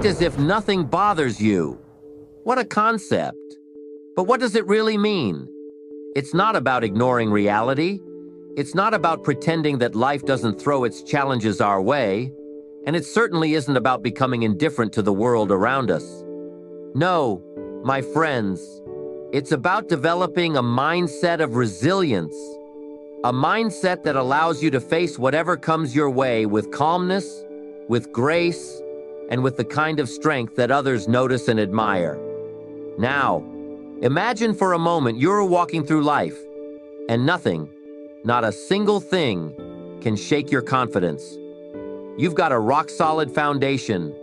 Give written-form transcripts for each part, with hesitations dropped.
act as if nothing bothers you. What a concept. But what does it really mean? It's not about ignoring reality. It's not about pretending that life doesn't throw its challenges our way. And it certainly isn't about becoming indifferent to the world around us. No, my friends, it's about developing a mindset of resilience. A mindset that allows you to face whatever comes your way with calmness, with grace, and with the kind of strength that others notice and admire. Now, imagine for a moment you're walking through life, and nothing, not a single thing, can shake your confidence. You've got a rock-solid foundation,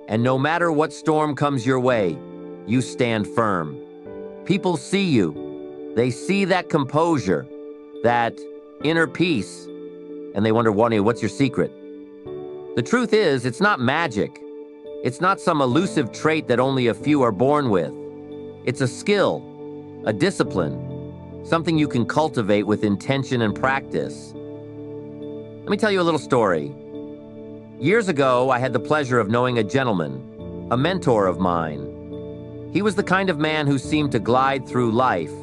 and no matter what storm comes your way, you stand firm. People see you. They see that composure, that inner peace, and they wonder, what's your secret? The truth is, it's not magic. It's not some elusive trait that only a few are born with. It's a skill, a discipline, something you can cultivate with intention and practice. Let me tell you a little story. Years ago, I had the pleasure of knowing a gentleman, a mentor of mine. He was the kind of man who seemed to glide through life.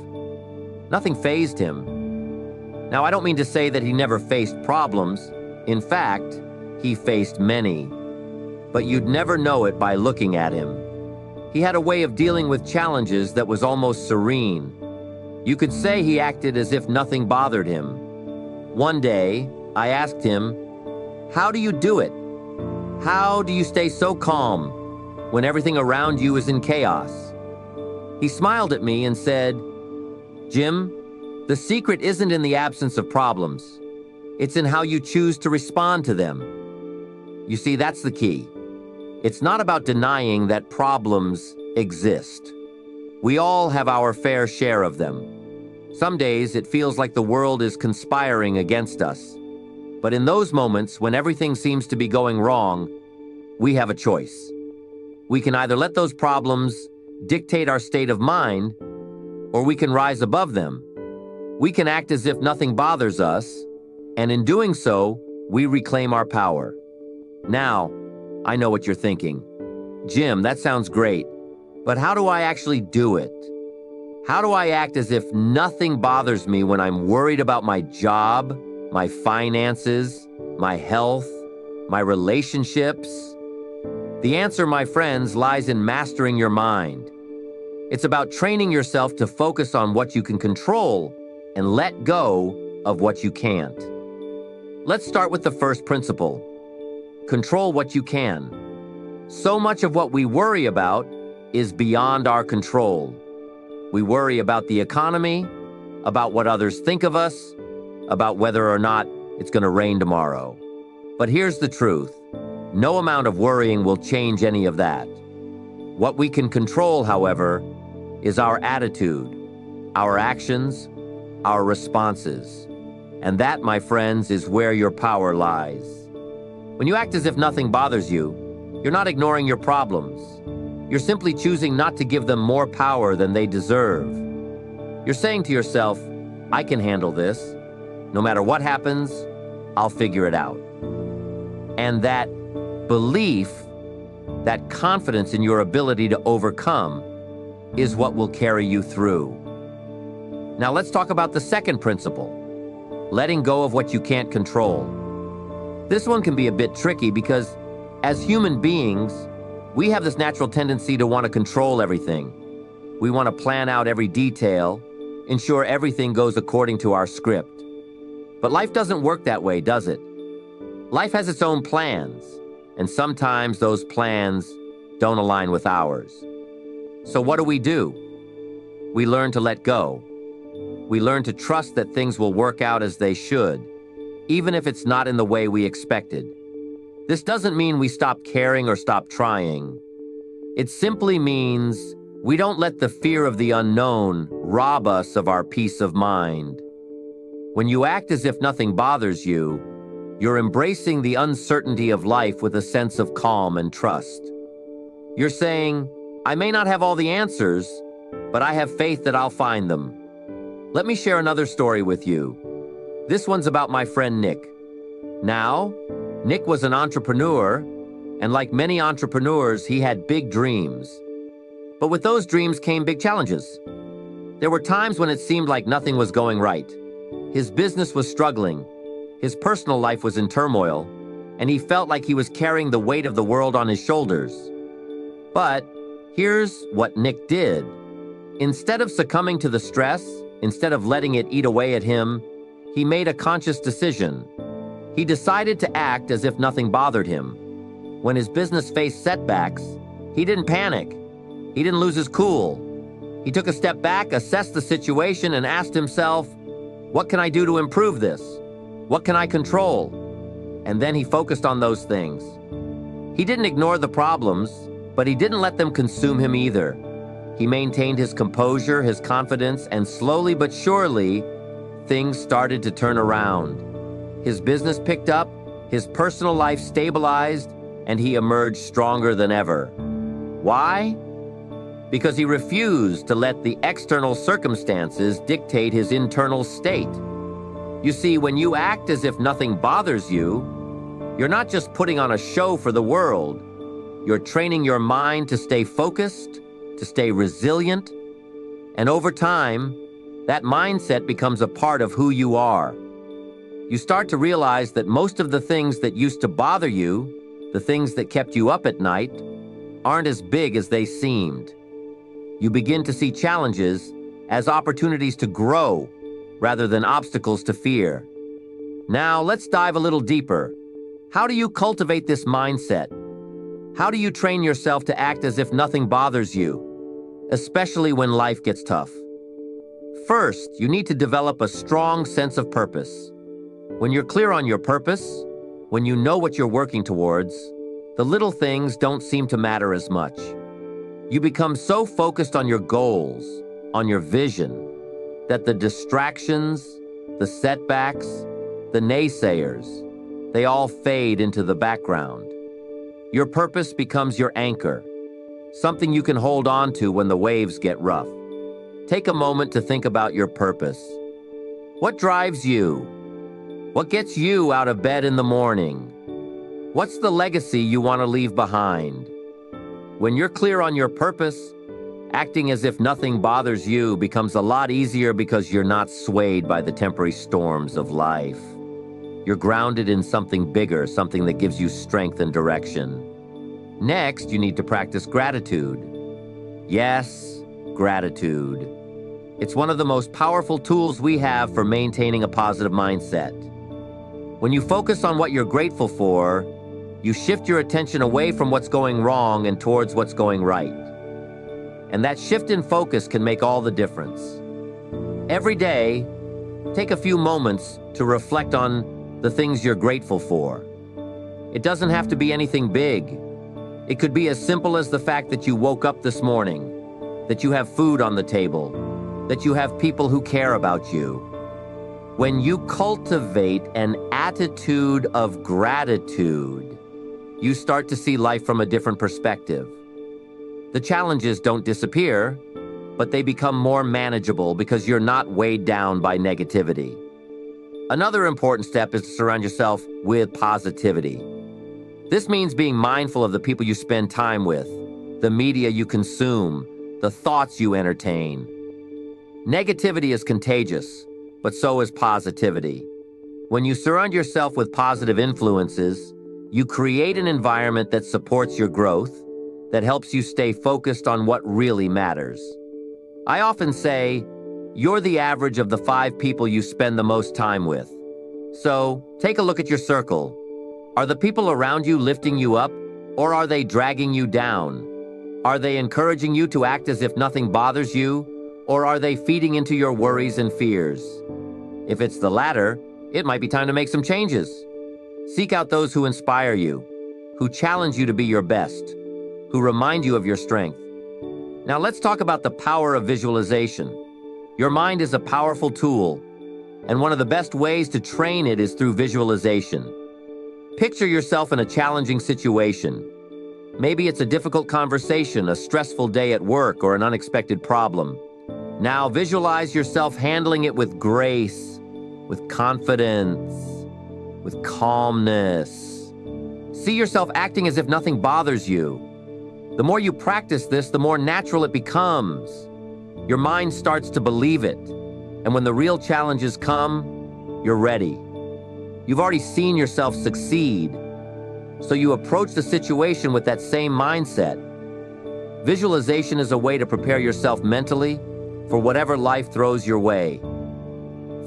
Nothing fazed him. Now, I don't mean to say that he never faced problems. In fact, he faced many. But you'd never know it by looking at him. He had a way of dealing with challenges that was almost serene. You could say he acted as if nothing bothered him. One day, I asked him, "How do you do it? How do you stay so calm when everything around you is in chaos?" He smiled at me and said, "Jim, the secret isn't in the absence of problems. It's in how you choose to respond to them." You see, that's the key. It's not about denying that problems exist. We all have our fair share of them. Some days it feels like the world is conspiring against us. But in those moments when everything seems to be going wrong, we have a choice. We can either let those problems dictate our state of mind, or we can rise above them. We can act as if nothing bothers us, and in doing so, we reclaim our power. Now, I know what you're thinking. "Jim, that sounds great, but how do I actually do it? How do I act as if nothing bothers me when I'm worried about my job, my finances, my health, my relationships?" The answer, my friends, lies in mastering your mind. It's about training yourself to focus on what you can control and let go of what you can't. Let's start with the first principle. Control what you can. So much of what we worry about is beyond our control. We worry about the economy, about what others think of us, about whether or not it's going to rain tomorrow. But here's the truth. No amount of worrying will change any of that. What we can control, however, is our attitude, our actions, our responses. And that, my friends, is where your power lies. When you act as if nothing bothers you, you're not ignoring your problems. You're simply choosing not to give them more power than they deserve. You're saying to yourself, "I can handle this. No matter what happens, I'll figure it out." And that belief, that confidence in your ability to overcome, is what will carry you through. Now let's talk about the second principle, letting go of what you can't control. This one can be a bit tricky because as human beings, we have this natural tendency to want to control everything. We want to plan out every detail, ensure everything goes according to our script. But life doesn't work that way, does it? Life has its own plans, and sometimes those plans don't align with ours. So what do? We learn to let go. We learn to trust that things will work out as they should, even if it's not in the way we expected. This doesn't mean we stop caring or stop trying. It simply means we don't let the fear of the unknown rob us of our peace of mind. When you act as if nothing bothers you, you're embracing the uncertainty of life with a sense of calm and trust. You're saying, "I may not have all the answers, but I have faith that I'll find them." Let me share another story with you. This one's about my friend Nick. Now, Nick was an entrepreneur, And like many entrepreneurs, he had big dreams. But with those dreams came big challenges. There were times when it seemed like nothing was going right. His business was struggling, his personal life was in turmoil, and he felt like he was carrying the weight of the world on his shoulders. But here's what Nick did. Instead of succumbing to the stress, instead of letting it eat away at him, he made a conscious decision. He decided to act as if nothing bothered him. When his business faced setbacks, he didn't panic. He didn't lose his cool. He took a step back, assessed the situation, and asked himself, what can I do to improve this? What can I control? And then he focused on those things. He didn't ignore the problems, but he didn't let them consume him either. He maintained his composure, his confidence, and slowly but surely, things started to turn around. His business picked up, his personal life stabilized, and he emerged stronger than ever. Why? Because he refused to let the external circumstances dictate his internal state. You see, when you act as if nothing bothers you, you're not just putting on a show for the world. You're training your mind to stay focused, to stay resilient, and over time, that mindset becomes a part of who you are. You start to realize that most of the things that used to bother you, the things that kept you up at night, aren't as big as they seemed. You begin to see challenges as opportunities to grow rather than obstacles to fear. Now, let's dive a little deeper. How do you cultivate this mindset? How do you train yourself to act as if nothing bothers you, especially when life gets tough? First, you need to develop a strong sense of purpose. When you're clear on your purpose, when you know what you're working towards, the little things don't seem to matter as much. You become so focused on your goals, on your vision, that the distractions, the setbacks, the naysayers, they all fade into the background. Your purpose becomes your anchor, something you can hold on to when the waves get rough. Take a moment to think about your purpose. What drives you? What gets you out of bed in the morning? What's the legacy you want to leave behind? When you're clear on your purpose, acting as if nothing bothers you becomes a lot easier because you're not swayed by the temporary storms of life. You're grounded in something bigger, something that gives you strength and direction. Next, you need to practice gratitude. Yes, gratitude. It's one of the most powerful tools we have for maintaining a positive mindset. When you focus on what you're grateful for, you shift your attention away from what's going wrong and towards what's going right. And that shift in focus can make all the difference. Every day, take a few moments to reflect on the things you're grateful for. It doesn't have to be anything big. It could be as simple as the fact that you woke up this morning, that you have food on the table, that you have people who care about you. When you cultivate an attitude of gratitude, you start to see life from a different perspective. The challenges don't disappear, but they become more manageable because you're not weighed down by negativity. Another important step is to surround yourself with positivity. This means being mindful of the people you spend time with, the media you consume, the thoughts you entertain. Negativity is contagious, but so is positivity. When you surround yourself with positive influences, you create an environment that supports your growth, that helps you stay focused on what really matters. I often say, you're the average of the 5 people you spend the most time with. So, take a look at your circle. Are the people around you lifting you up, or are they dragging you down? Are they encouraging you to act as if nothing bothers you, or are they feeding into your worries and fears? If it's the latter, it might be time to make some changes. Seek out those who inspire you, who challenge you to be your best, who remind you of your strength. Now let's talk about the power of visualization. Your mind is a powerful tool, and one of the best ways to train it is through visualization. Picture yourself in a challenging situation. Maybe it's a difficult conversation, a stressful day at work, or an unexpected problem. Now visualize yourself handling it with grace, with confidence, with calmness. See yourself acting as if nothing bothers you. The more you practice this, the more natural it becomes. Your mind starts to believe it. And when the real challenges come, you're ready. You've already seen yourself succeed. So you approach the situation with that same mindset. Visualization is a way to prepare yourself mentally for whatever life throws your way.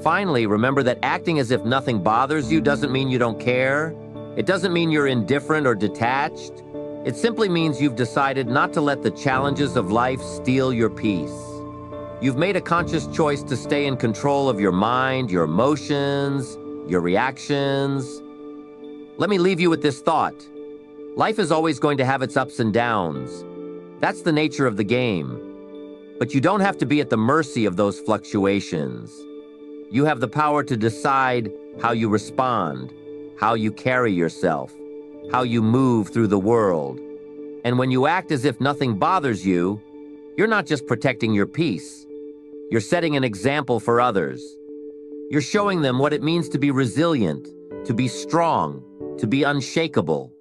Finally, remember that acting as if nothing bothers you doesn't mean you don't care. It doesn't mean you're indifferent or detached. It simply means you've decided not to let the challenges of life steal your peace. You've made a conscious choice to stay in control of your mind, your emotions, your reactions. Let me leave you with this thought. Life is always going to have its ups and downs. That's the nature of the game. But you don't have to be at the mercy of those fluctuations. You have the power to decide how you respond, how you carry yourself, how you move through the world. And when you act as if nothing bothers you, you're not just protecting your peace. You're setting an example for others. You're showing them what it means to be resilient, to be strong, to be unshakable.